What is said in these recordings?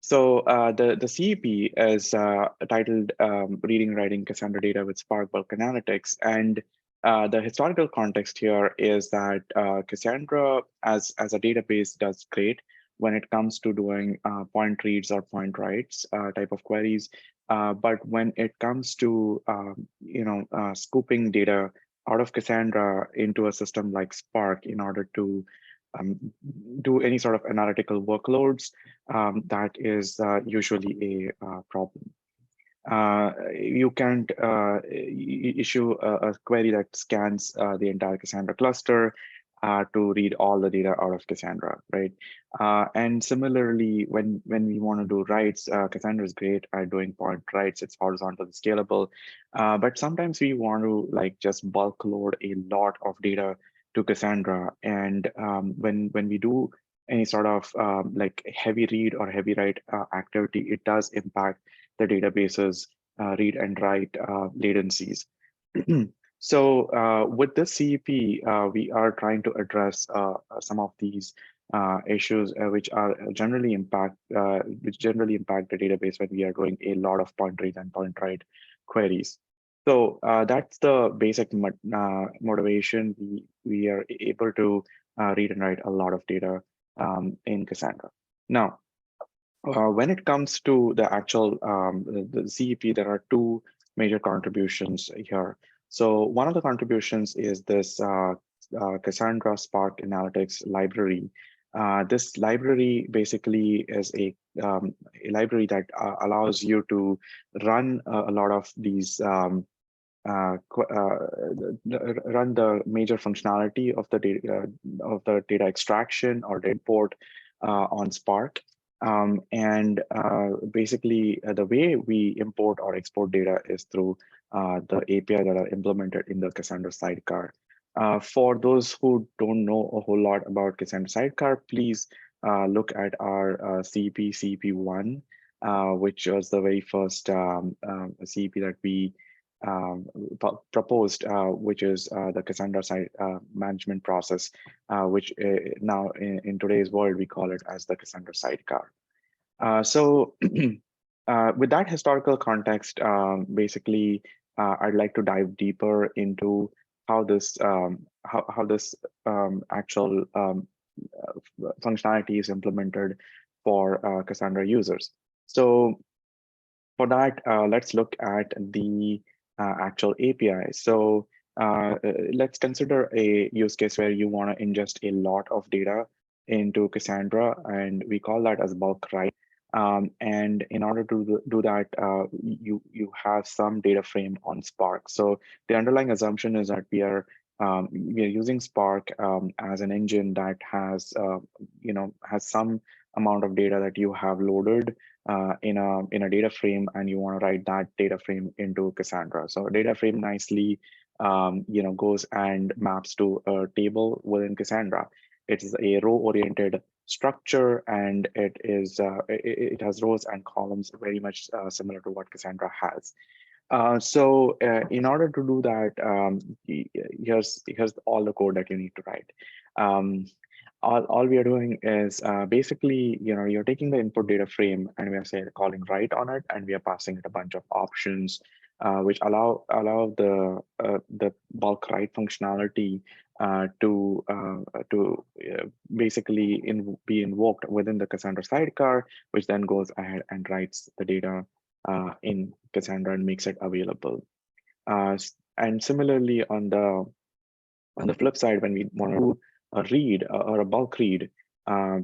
So the CEP is titled Reading, Writing Cassandra Data with Spark Bulk Analytics. And the historical context here is that Cassandra as a database does great when it comes to doing point reads or point writes type of queries. But when it comes to scooping data out of Cassandra into a system like Spark in order to um, do any sort of analytical workloads, that is usually a problem. You can't issue a query that scans the entire Cassandra cluster to read all the data out of Cassandra, right? And similarly, when we want to do writes, Cassandra is great at doing point writes. It's horizontal and scalable, but sometimes we want to like just bulk load a lot of data to Cassandra, and when we do any sort of like heavy read or heavy write activity, it does impact the database's read and write latencies. So with this CEP, we are trying to address some of these issues which generally impact the database when we are doing a lot of point read and point write queries. So that's the basic motivation. We are able to read and write a lot of data in Cassandra. Now, when it comes to the actual the CEP, there are two major contributions here. So one of the contributions is this Cassandra Spark Analytics library. This library basically is a library that allows you to run a lot of these run the major functionality of the data extraction or the import on Spark. And basically, the way we import or export data is through the API that are implemented in the Cassandra Sidecar. For those who don't know a whole lot about Cassandra Sidecar, please look at our CEP CEP1, which was the very first CEP that we proposed, which is the Cassandra side management process, which now in today's world, we call it as the Cassandra Sidecar. So with that historical context, basically, I'd like to dive deeper into how this actual functionality is implemented for Cassandra users. So for that, let's look at the actual API. So let's consider a use case where you want to ingest a lot of data into Cassandra, and we call that as bulk write. And in order to do that, you have some data frame on Spark. So the underlying assumption is that we are using Spark as an engine that has has some amount of data that you have loaded in a data frame, and you want to write that data frame into Cassandra. So a data frame nicely goes and maps to a table within Cassandra. It is a row-oriented structure, and it has rows and columns very much similar to what Cassandra has. So in order to do that, here's all the code that you need to write. All we are doing is basically, you're taking the input data frame and we are calling write on it, and we are passing it a bunch of options which allow the bulk write functionality to basically be invoked within the Cassandra sidecar, which then goes ahead and writes the data in Cassandra and makes it available. And similarly, on the flip side, when we want to do a read or a bulk read,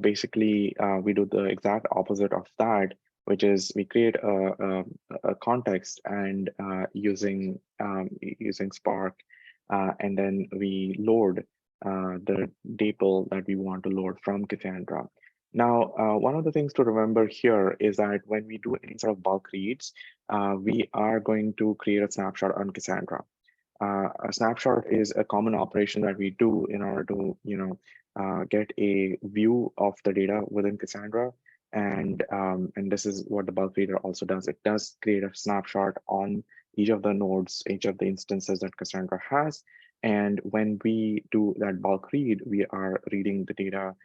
basically we do the exact opposite of that, which is we create a context and using Spark, and then we load the DAPL that we want to load from Cassandra. Now, one of the things to remember here is that when we do any sort of bulk reads, we are going to create a snapshot on Cassandra. A snapshot is a common operation that we do in order to, get a view of the data within Cassandra. And this is what the bulk reader also does. It does create a snapshot on each of the nodes, each of the instances that Cassandra has. And when we do that bulk read, we are reading the data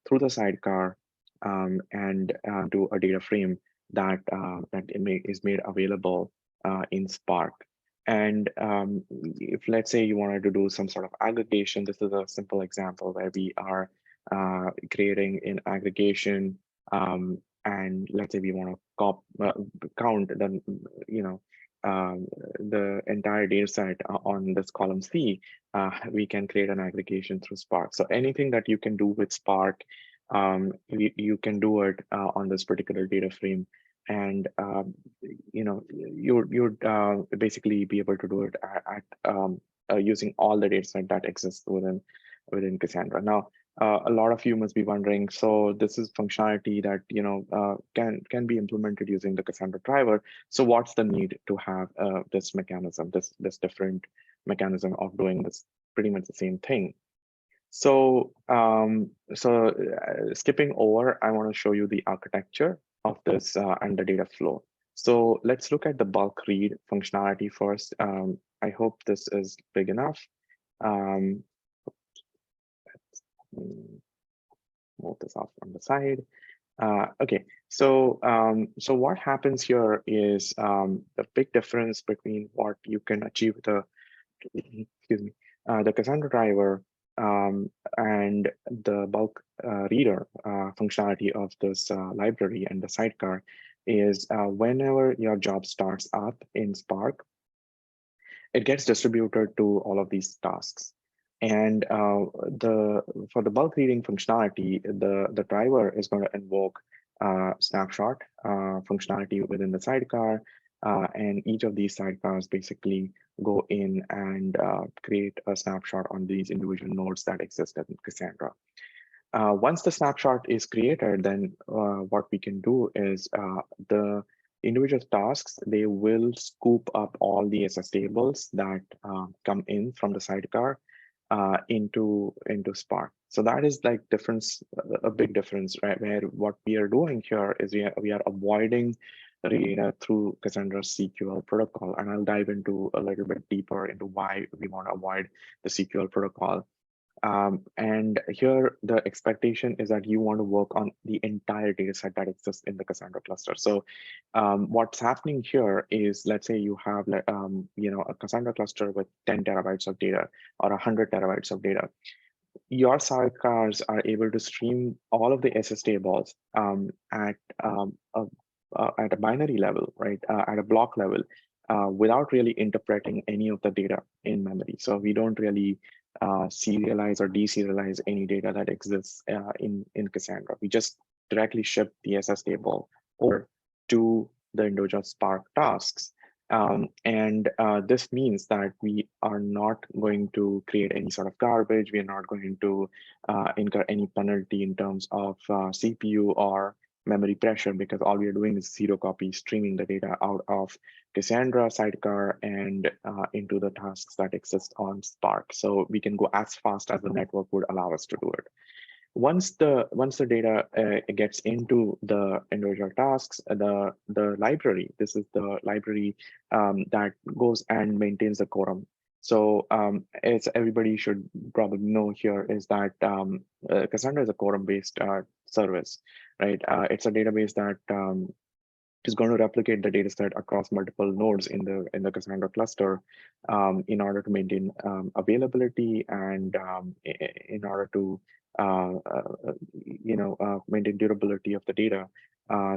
through the sidecar and to a data frame that is made available in Spark. And if let's say you wanted to do some sort of aggregation, this is a simple example where we are creating an aggregation, and let's say we want to count the the entire data set on this column C. We can create an aggregation through Spark. So anything that you can do with Spark, you can do it on this particular data frame, and you'd basically be able to do it using all the data set that exists within Cassandra. Now, a lot of you must be wondering, so this is functionality that can be implemented using the Cassandra driver. So what's the need to have this mechanism, this different mechanism of doing this pretty much the same thing? So skipping over, I want to show you the architecture of this and the data flow. So let's look at the bulk read functionality first. I hope this is big enough. Move this off on the side. Okay, so what happens here is the big difference between what you can achieve with excuse me, the Cassandra driver and the bulk reader functionality of this library and the sidecar is whenever your job starts up in Spark, it gets distributed to all of these tasks. And for the bulk reading functionality, the driver is going to invoke snapshot functionality within the sidecar, and each of these sidecars basically go in and create a snapshot on these individual nodes that exist in Cassandra. Once the snapshot is created, then what we can do is the individual tasks, they will scoop up all the SS tables that come in from the sidecar into Spark. So that is like a big difference, right? Where what we are doing here is we are avoiding data through Cassandra's CQL protocol, and I'll dive into a little bit deeper into why we want to avoid the CQL protocol. And here the expectation is that you want to work on the entire data set that exists in the Cassandra cluster. So what's happening here is, let's say you have a Cassandra cluster with 10 terabytes of data or 100 terabytes of data. Your sidecars are able to stream all of the SS tables at a binary level, right? At a block level, without really interpreting any of the data in memory. So we don't really serialize or deserialize any data that exists in Cassandra. We just directly ship the SS table over to the individual Spark tasks. And this means that we are not going to create any sort of garbage. We are not going to incur any penalty in terms of CPU or memory pressure, because all we are doing is zero copy streaming the data out of Cassandra sidecar and into the tasks that exist on Spark. So we can go as fast as the network would allow us to do it. Once the data gets into the individual tasks, the library, this is the library that goes and maintains the quorum. So as everybody should probably know here is that Cassandra is a quorum-based service, right? It's a database that is going to replicate the data set across multiple nodes in the Cassandra cluster in order to maintain availability and in order to maintain durability of the data.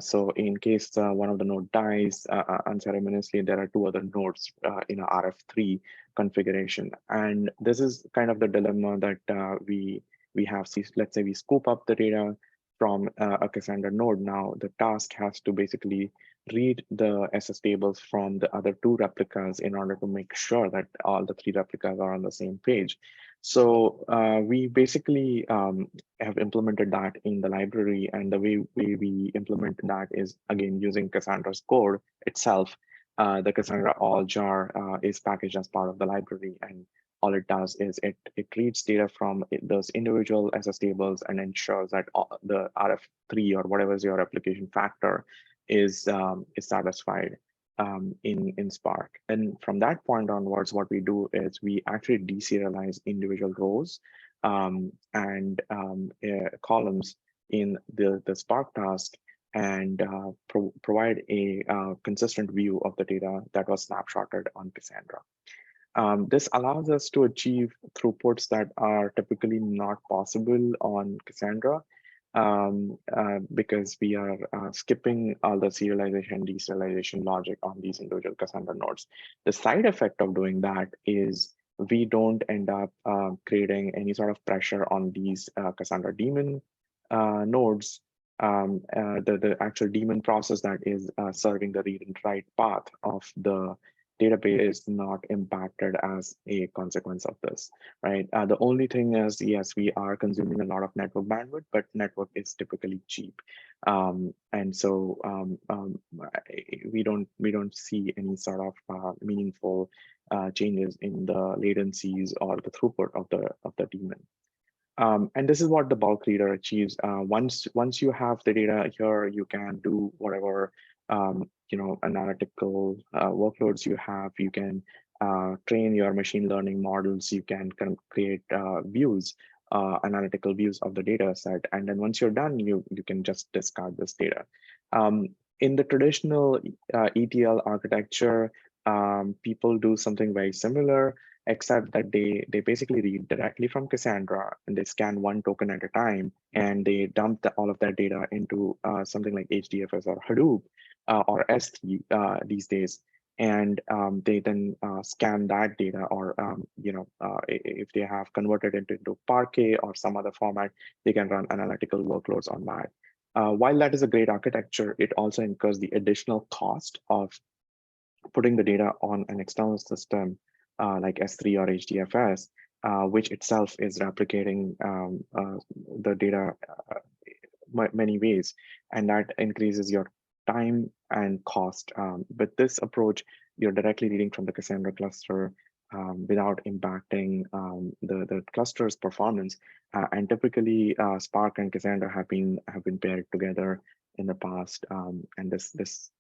So in case one of the node dies unceremoniously, there are two other nodes in a RF3 configuration. And this is kind of the dilemma that we have. Let's say we scoop up the data from a Cassandra node. Now the task has to basically read the SS tables from the other two replicas in order to make sure that all the three replicas are on the same page. So we basically have implemented that in the library, and the way we implement that is, again, using Cassandra's code itself. The Cassandra all jar is packaged as part of the library, and all it does is it reads data from those individual SS tables and ensures that the RF3 or whatever is your replication factor is satisfied in Spark. And from that point onwards, what we do is we actually deserialize individual rows and columns in the Spark task and provide a consistent view of the data that was snapshotted on Cassandra. This allows us to achieve throughputs that are typically not possible on Cassandra because we are skipping all the serialization, deserialization logic on these individual Cassandra nodes. The side effect of doing that is we don't end up creating any sort of pressure on these Cassandra daemon nodes. The actual daemon process that is serving the read and write path of the database is not impacted as a consequence of this, right? The only thing is, yes, we are consuming a lot of network bandwidth, but network is typically cheap, and so we don't see any sort of meaningful changes in the latencies or the throughput of the daemon. And this is what the bulk reader achieves. Once you have the data here, you can do whatever analytical workloads you have. You can train your machine learning models. You can kind of create views, analytical views of the data set. And then once you're done, you can just discard this data. In the traditional ETL architecture, people do something very similar, except that they basically read directly from Cassandra and they scan one token at a time and they dump all of that data into something like HDFS or Hadoop or S3 these days. And they then scan that data, or if they have converted it into Parquet or some other format, they can run analytical workloads on that. While that is a great architecture, it also incurs the additional cost of putting the data on an external system like S3 or HDFS, which itself is replicating the data many ways, and that increases your time and cost. With this approach, you're directly reading from the Cassandra cluster without impacting the cluster's performance. And typically, Spark and Cassandra have been paired together in the past, and this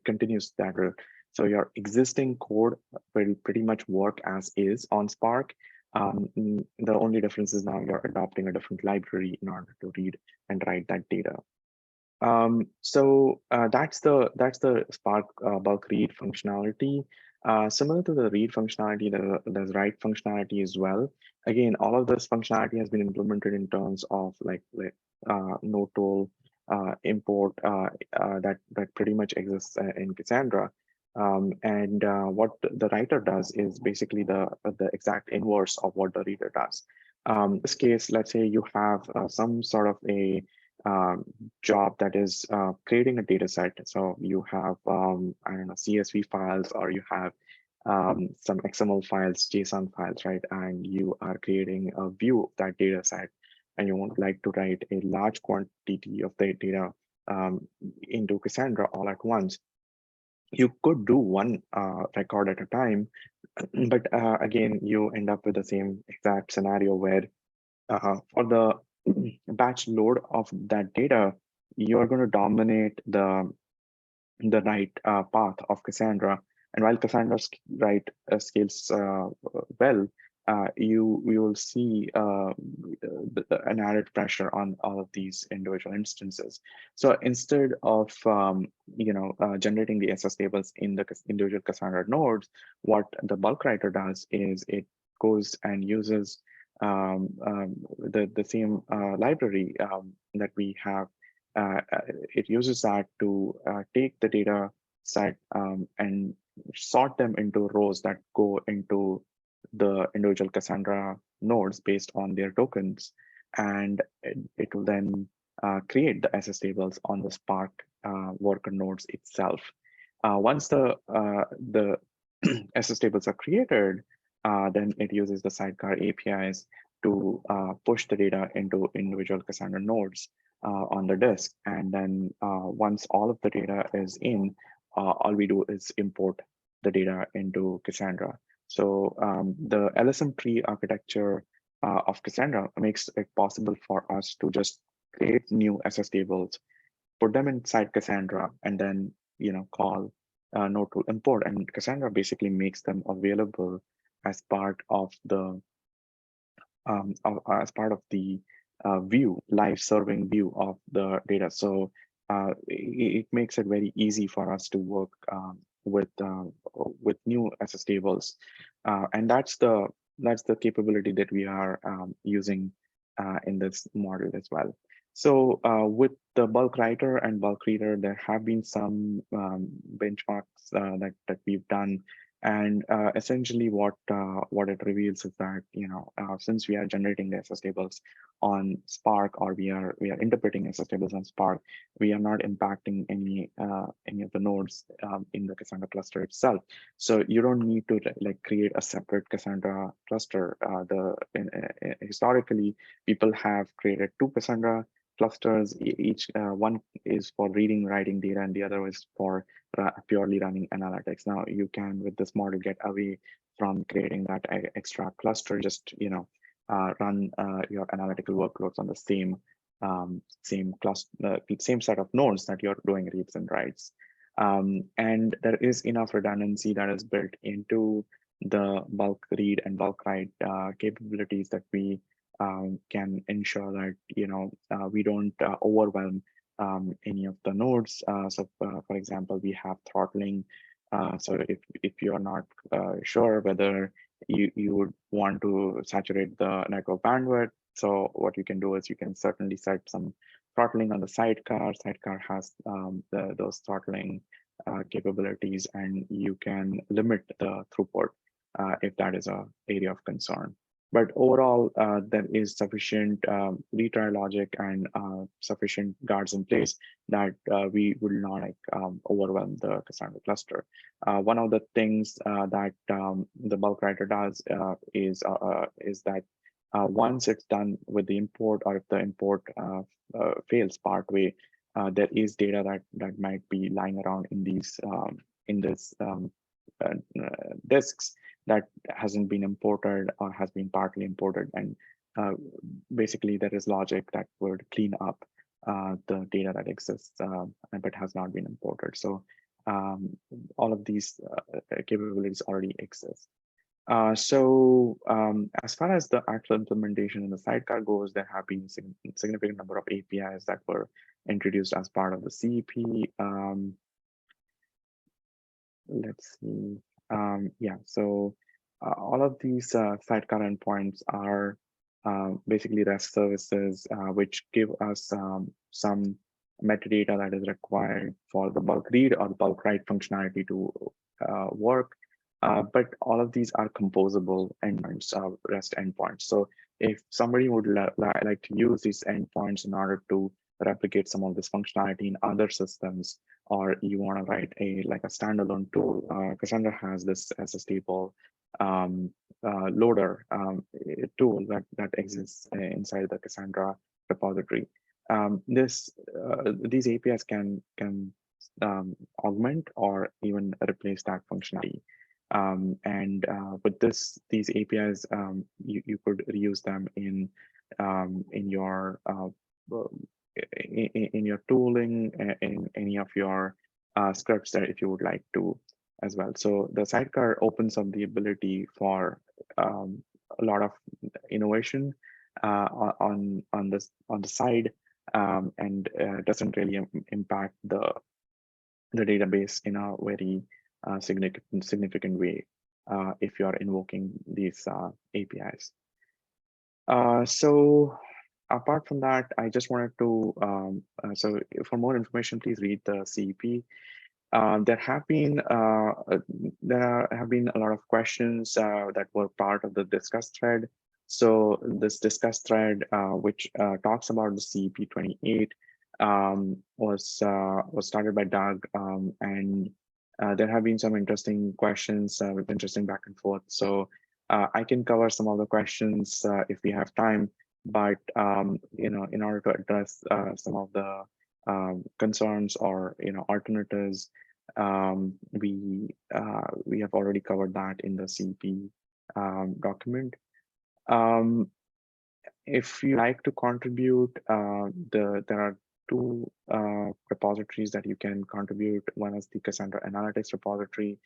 continues that route. So your existing code will pretty much work as is on Spark. The only difference is now you're adopting a different library in order to read and write that data. So that's the Spark bulk read functionality. Similar to the read functionality, there's write functionality as well. Again, all of this functionality has been implemented in terms of like no tool import that pretty much exists in Cassandra. And what the writer does is basically the exact inverse of what the reader does. In this case, let's say you have some sort of a job that is creating a data set. So you have, I don't know, CSV files, or you have some XML files, JSON files, right? And you are creating a view of that data set, and you would like to write a large quantity of the data into Cassandra all at once. You could do one record at a time, but again, you end up with the same exact scenario where for the batch load of that data, you're going to dominate the write path of Cassandra. And while Cassandra's write scales well, you will see an added pressure on all of these individual instances. So instead of generating the SS tables in the individual Cassandra nodes, what the bulk writer does is it goes and uses the same library that we have. It uses that to take the data set and sort them into rows that go into the individual Cassandra nodes based on their tokens, and it will then create the SS tables on the Spark worker nodes itself. Once the SS tables are created, then it uses the Sidecar APIs to push the data into individual Cassandra nodes on the disk. And then once all of the data is in, all we do is import the data into Cassandra. So the LSM tree architecture of Cassandra makes it possible for us to just create new SS tables, put them inside Cassandra, and then call node tool import, and Cassandra basically makes them available as part of the view, live serving view of the data. So it makes it very easy for us to work with new SS tables, and that's the capability that we are using in this model as well. So with the bulk writer and bulk reader, there have been some benchmarks that we've done, and essentially what it reveals is that since we are generating the SS tables on Spark, or we are interpreting SS tables on Spark, we are not impacting any of the nodes in the Cassandra cluster itself. So you don't need to like create a separate Cassandra cluster. Historically, people have created two Cassandra clusters. Each one is for reading, writing data, and the other is for purely running analytics. Now you can, with this model, get away from creating that extra cluster. Just run your analytical workloads on the same cluster, same set of nodes that you're doing reads and writes. And there is enough redundancy that is built into the bulk read and bulk write capabilities that we can ensure that we don't overwhelm any of the nodes. For example, we have throttling. So if you're not sure whether you would want to saturate the network bandwidth, so what you can do is you can certainly set some throttling on the sidecar. Sidecar has those throttling capabilities, and you can limit the throughput if that is an area of concern. But overall, there is sufficient retry logic and sufficient guards in place that we will not overwhelm the Cassandra cluster. One of the things that the bulk writer does is that once it's done with the import, or if the import fails partway, there is data that might be lying around in these disks that hasn't been imported or has been partly imported, and basically there is logic that would clean up the data that exists but has not been imported. So all of these capabilities already exist. As far as the actual implementation in the sidecar goes, there have been significant number of APIs that were introduced as part of the CEP. Let's see. Yeah, so all of these sidecar endpoints are basically REST services which give us some metadata that is required for the bulk read or bulk write functionality to work. But all of these are composable endpoints, REST endpoints. So if somebody would like to use these endpoints in order to replicate some of this functionality in other systems, or you want to write a standalone tool, Cassandra has this SS table loader tool that exists inside the Cassandra repository. These APIs can augment or even replace that functionality. With these APIs, you could reuse them in your in your tooling, in any of your scripts that if you would like to as well. So the sidecar opens up the ability for a lot of innovation on the side, and doesn't really impact the database in a very significant way if you are invoking these APIs. So apart from that, I just wanted to, so for more information, please read the CEP. There have been a lot of questions that were part of the discuss thread. So this discuss thread, which talks about the CEP 28, was started by Doug, and there have been some interesting questions with interesting back and forth. So I can cover some of the questions if we have time, but in order to address some of the concerns or alternatives, we have already covered that in the CEP document. If you like to contribute, there are two repositories that you can contribute. One is the Cassandra Analytics repository,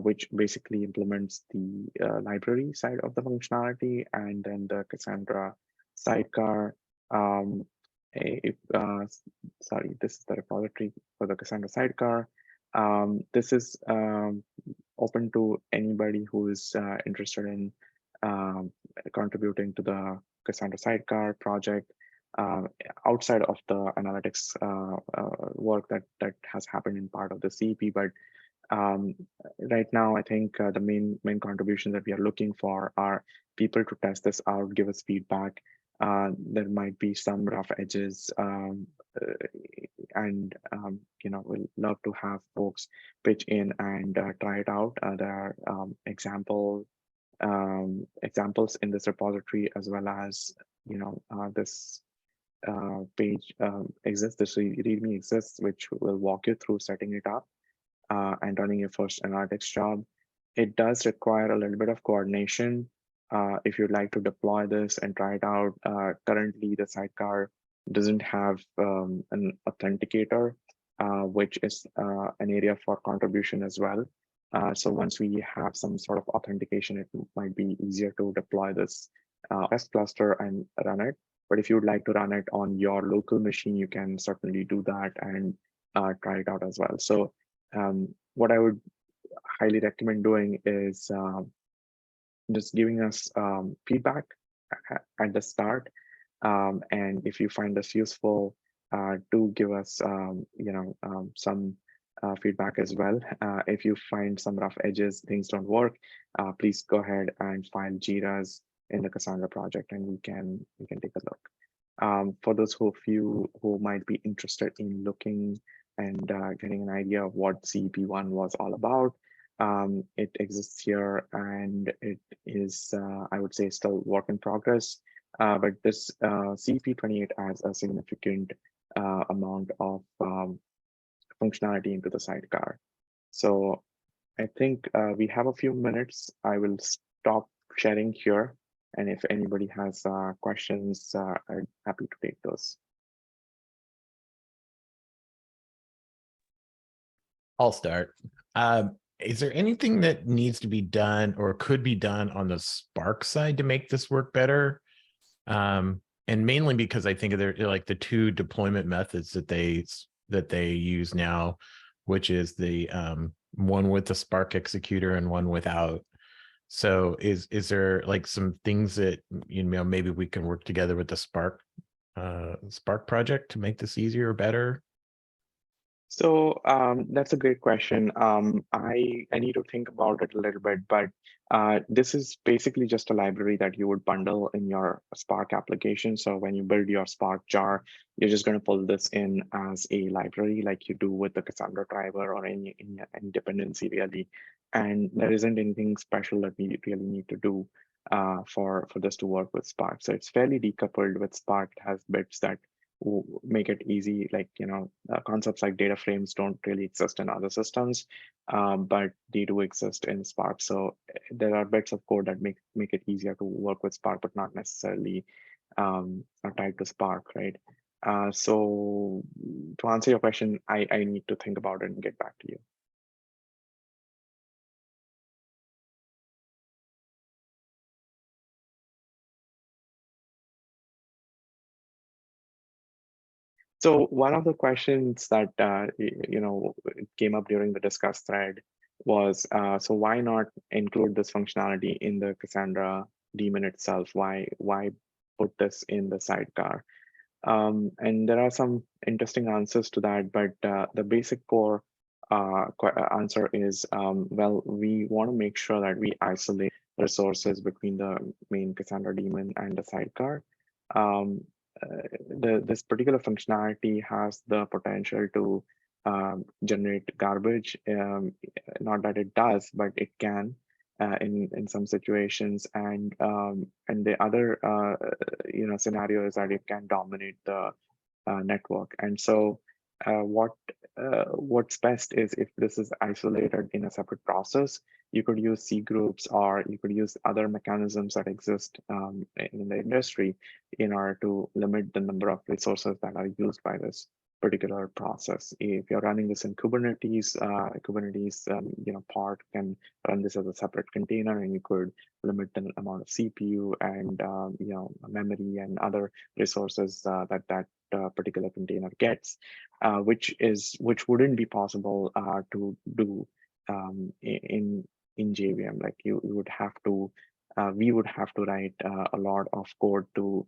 which basically implements the library side of the functionality, and then the Cassandra Sidecar Um, a, uh, Sorry, this is the repository for the Cassandra sidecar. This is open to anybody who is interested in um, contributing to the Cassandra sidecar project uh, outside of the analytics work that has happened in part of the CEP. But um, right now, I think the main contributions that we are looking for are people to test this out, give us feedback. There might be some rough edges, and we'll love to have folks pitch in and try it out. There are examples in this repository, as well as this page exists. This README exists, which will walk you through setting it up and running your first analytics job. It does require a little bit of coordination. If you'd like to deploy this and try it out, currently the sidecar doesn't have an authenticator, which is an area for contribution as well. So once we have some sort of authentication, it might be easier to deploy this test cluster and run it. But if you would like to run it on your local machine, you can certainly do that and try it out as well. So what I would highly recommend doing is just giving us feedback at the start. And if you find this useful, do give us some feedback as well. If you find some rough edges, things don't work, please go ahead and file JIRAs in the Cassandra project, and we can take a look. For those of you who might be interested in looking and getting an idea of what CEP1 was all about, it exists here, and it is, I would say, still work in progress. But this CEP28 adds a significant amount of functionality into the sidecar. So I think we have a few minutes. I will stop sharing here. And if anybody has questions, I'm happy to take those. I'll start. Is there anything that needs to be done or could be done on the Spark side to make this work better? And mainly because I think they're like the two deployment methods that they use now, which is the one with the Spark executor and one without. So is there like some things that maybe we can work together with the Spark project to make this easier or better? So that's a great question. I need to think about it a little bit, but this is basically just a library that you would bundle in your Spark application. So when you build your Spark jar, you're just going to pull this in as a library like you do with the Cassandra driver or any dependency really. And there isn't anything special that we really need to do for this to work with Spark. So it's fairly decoupled with Spark. It has bits that make it easy, like concepts like data frames don't really exist in other systems, but they do exist in Spark. So there are bits of code that make it easier to work with Spark, but not necessarily are tied to Spark, right? So to answer your question, I need to think about it and get back to you. So one of the questions that came up during the discuss thread was, so why not include this functionality in the Cassandra daemon itself? Why put this in the sidecar? And there are some interesting answers to that, but the basic core answer is, well, we want to make sure that we isolate resources between the main Cassandra daemon and the sidecar. This particular functionality has the potential to generate garbage. Not that it does, but it can in some situations. And the other scenario is that it can dominate the network. And so what's best is if this is isolated in a separate process. You could use C groups, or you could use other mechanisms that exist in the industry in order to limit the number of resources that are used by this particular process. If you're running this in Kubernetes, pod can run this as a separate container, and you could limit the amount of CPU and memory and other resources that particular container gets, which wouldn't be possible to do in JVM. Like you would have to, we would have to write a lot of code to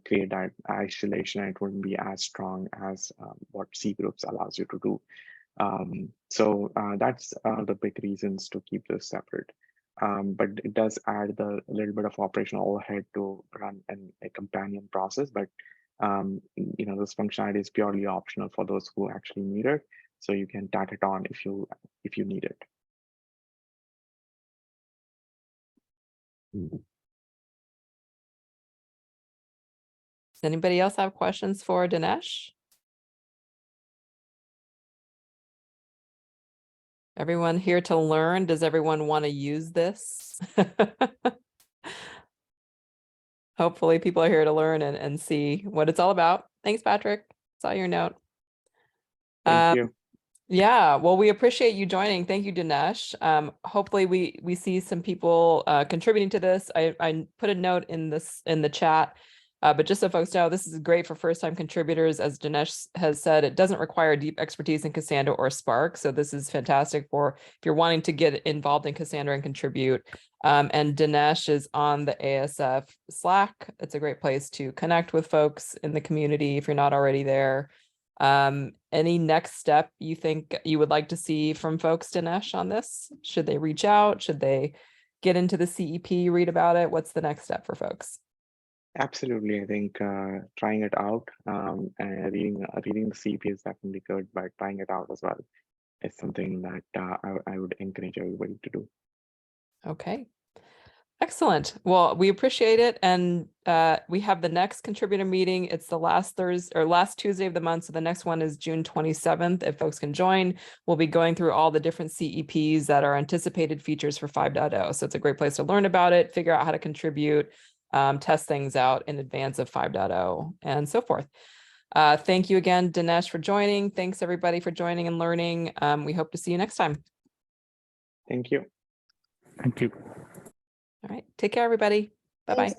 create that isolation. It wouldn't be as strong as what C groups allows you to do. So that's the big reasons to keep this separate. But it does add a little bit of operational overhead to run a companion process. But this functionality is purely optional for those who actually need it. So you can tack it on if you need it. Does anybody else have questions for Dinesh? Everyone here to learn? Does everyone want to use this? Hopefully people are here to learn and see what it's all about. Thanks, Patrick. Saw your note. Thank you. Yeah, well, we appreciate you joining. Thank you, Dinesh. Hopefully we see some people contributing to this. I put a note in the chat, but just so folks know, this is great for first-time contributors. As Dinesh has said, it doesn't require deep expertise in Cassandra or Spark. So this is fantastic for if you're wanting to get involved in Cassandra and contribute. And Dinesh is on the ASF Slack. It's a great place to connect with folks in the community if you're not already there. Any next step you think you would like to see from folks, Dinesh, on this? Should they reach out? Should they get into the CEP, read about it? What's the next step for folks? Absolutely. I think trying it out and reading the CEP is definitely good, but trying it out as well is something that I would encourage everybody to do. Okay. Excellent. Well, we appreciate it. And we have the next contributor meeting. It's the last Tuesday of the month. So the next one is June 27th. If folks can join, we'll be going through all the different CEPs that are anticipated features for 5.0. So it's a great place to learn about it, figure out how to contribute, test things out in advance of 5.0 and so forth. Thank you again, Dinesh, for joining. Thanks everybody for joining and learning. We hope to see you next time. Thank you. Thank you. All right. Take care, everybody. Bye-bye.